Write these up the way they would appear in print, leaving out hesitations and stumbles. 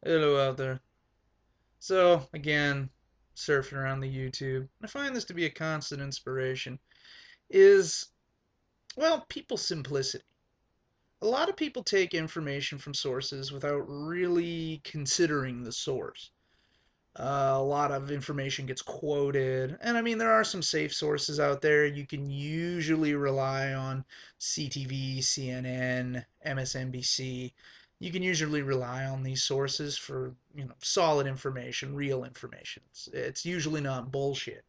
Hello out there. So, again, surfing around the YouTube. I find this to be a constant inspiration. Is, well, people simplicity. A lot of people take information from sources without really considering the source. A lot of information gets quoted, and I mean, there are some safe sources out there. You can usually rely on CTV, CNN, MSNBC. You can usually rely on these sources for, solid information, real information. It's usually not bullshit.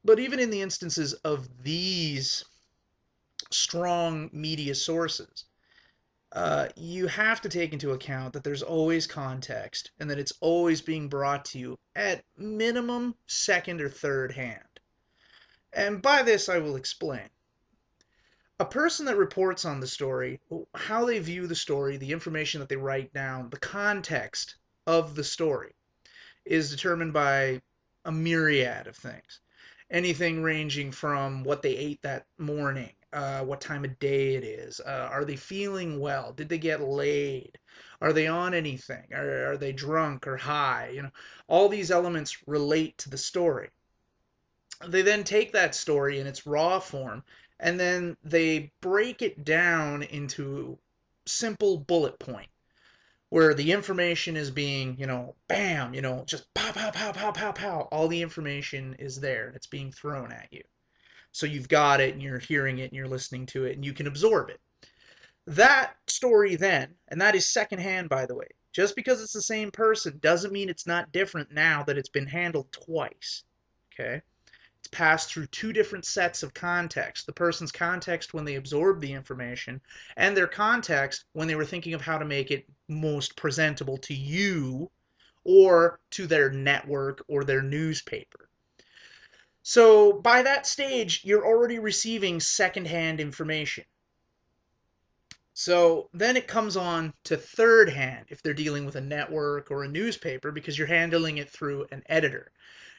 But even in the instances of these strong media sources, you have to take into account that there's always context and that it's always being brought to you at minimum second or third hand. And by this, I will explain. A person that reports on the story, how they view the story, the information that they write down, the context of the story is determined by a myriad of things. Anything ranging from what they ate that morning, what time of day it is, are they feeling well, did they get laid, are they on anything, are they drunk or high, all these elements relate to the story. They then take that story in its raw form and then they break it down into simple bullet point where the information is being, bam, just pow, pow, pow, pow, pow, pow. All the information is there and it's being thrown at you. So you've got it and you're hearing it and you're listening to it and you can absorb it. That story then, and that is secondhand, by the way, just because it's the same person doesn't mean it's not different now that it's been handled twice. Okay? It's passed through two different sets of context. The person's context when they absorbed the information, and their context when they were thinking of how to make it most presentable to you or to their network or their newspaper. So by that stage, you're already receiving secondhand information. So then it comes on to third hand if they're dealing with a network or a newspaper because you're handling it through an editor.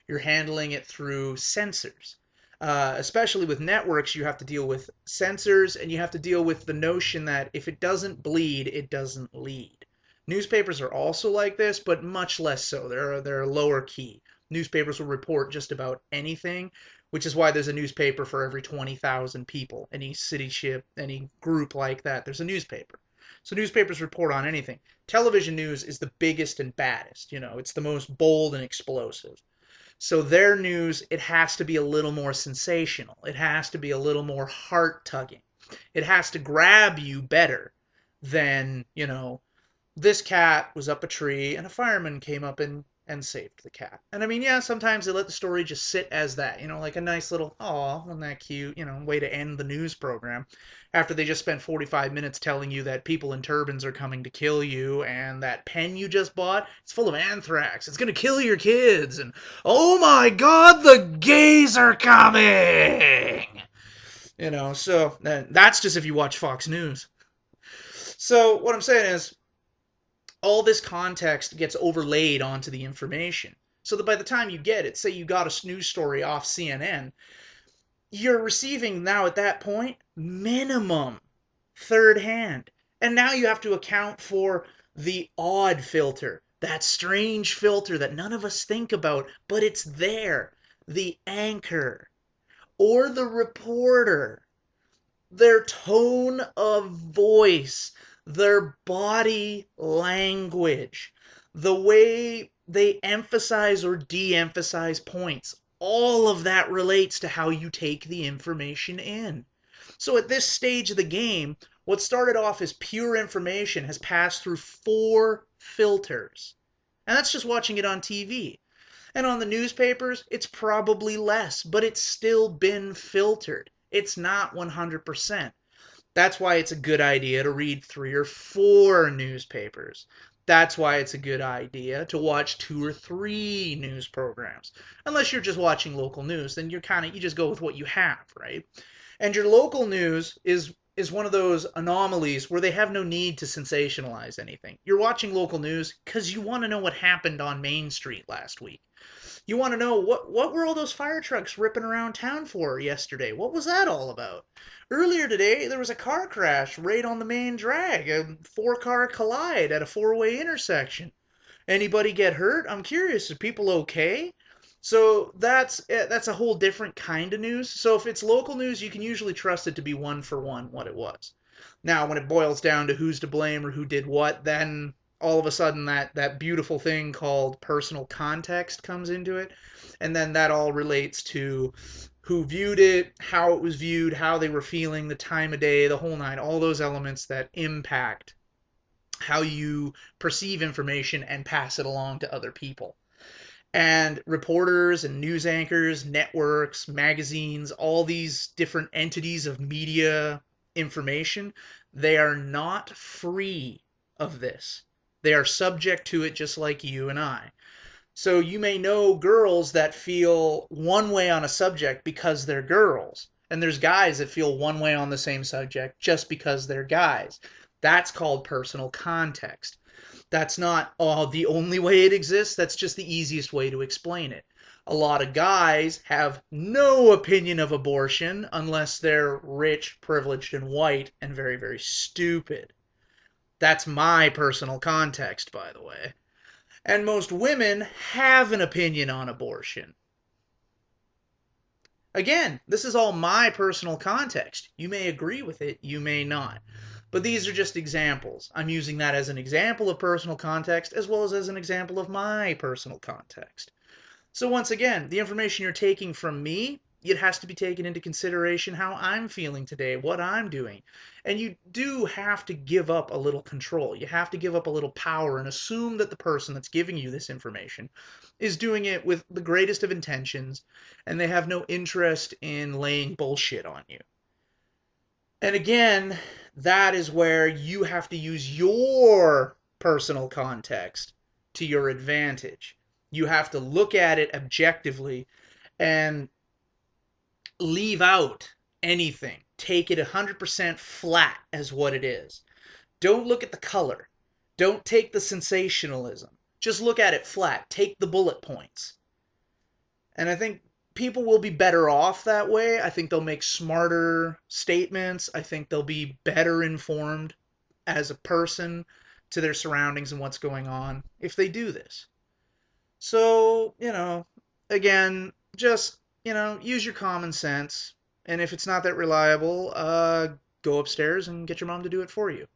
You're handling it through censors. Especially with networks, you have to deal with censors and you have to deal with the notion that if it doesn't bleed, it doesn't lead. Newspapers are also like this, but much less so. They're lower key. Newspapers will report just about anything, which is why there's a newspaper for every 20,000 people. Any city ship, any group like that, there's a newspaper. So newspapers report on anything. Television news is the biggest and baddest. It's the most bold and explosive. So their news, it has to be a little more sensational. It has to be a little more heart tugging. It has to grab you better than, this cat was up a tree and a fireman came up and saved the cat. And I mean, yeah, sometimes they let the story just sit as that, like a nice little, aw, wasn't that cute, way to end the news program after they just spent 45 minutes telling you that people in turbans are coming to kill you and that pen you just bought, it's full of anthrax. It's going to kill your kids. And oh my God, the gays are coming. So that's just if you watch Fox News. So what I'm saying is, all this context gets overlaid onto the information. So that by the time you get it, say you got a news story off CNN, you're receiving now at that point minimum third hand. And now you have to account for the odd filter, that strange filter that none of us think about, but it's there. The anchor or the reporter, their tone of voice, their body language, the way they emphasize or de emphasize points. All of that relates to how you take the information in. So at this stage of the game, what started off as pure information has passed through four filters. And that's just watching it on TV. And on the newspapers, it's probably less, but it's still been filtered. It's not 100%. That's why it's a good idea to read 3 or 4 newspapers. That's why it's a good idea to watch 2 or 3 news programs. Unless you're just watching local news, then you just go with what you have, right? And your local news is one of those anomalies where they have no need to sensationalize anything. You're watching local news because you want to know what happened on Main Street last week. You want to know what were all those fire trucks ripping around town for yesterday? What was that all about? Earlier today, there was a car crash right on the main drag, a 4-car collide at a 4-way intersection. Anybody get hurt? I'm curious. Are people okay? So that's a whole different kind of news. So if it's local news, you can usually trust it to be one for one what it was. Now, when it boils down to who's to blame or who did what, then all of a sudden that beautiful thing called personal context comes into it, and then that all relates to who viewed it, how it was viewed, how they were feeling, the time of day, the whole nine, all those elements that impact how you perceive information and pass it along to other people. And reporters and news anchors, networks, magazines, all these different entities of media information, they are not free of this. They are subject to it just like you and I. So you may know girls that feel one way on a subject because they're girls. And there's guys that feel one way on the same subject just because they're guys. That's called personal context. That's not the only way it exists. That's just the easiest way to explain it. A lot of guys have no opinion of abortion unless they're rich, privileged, and white and very, very stupid. That's my personal context, by the way. And most women have an opinion on abortion. Again, this is all my personal context. You may agree with it, you may not. But these are just examples. I'm using that as an example of personal context as well as an example of my personal context. So once again, the information you're taking from me, it has to be taken into consideration how I'm feeling today, what I'm doing. And you do have to give up a little control. You have to give up a little power and assume that the person that's giving you this information is doing it with the greatest of intentions and they have no interest in laying bullshit on you. And again, that is where you have to use your personal context to your advantage. You have to look at it objectively and leave out anything. Take it 100% flat as what it is. Don't look at the color. Don't take the sensationalism. Just look at it flat. Take the bullet points. And I think people will be better off that way. I think they'll make smarter statements. I think they'll be better informed as a person to their surroundings and what's going on if they do this. So, again, just, use your common sense. And if it's not that reliable, go upstairs and get your mom to do it for you.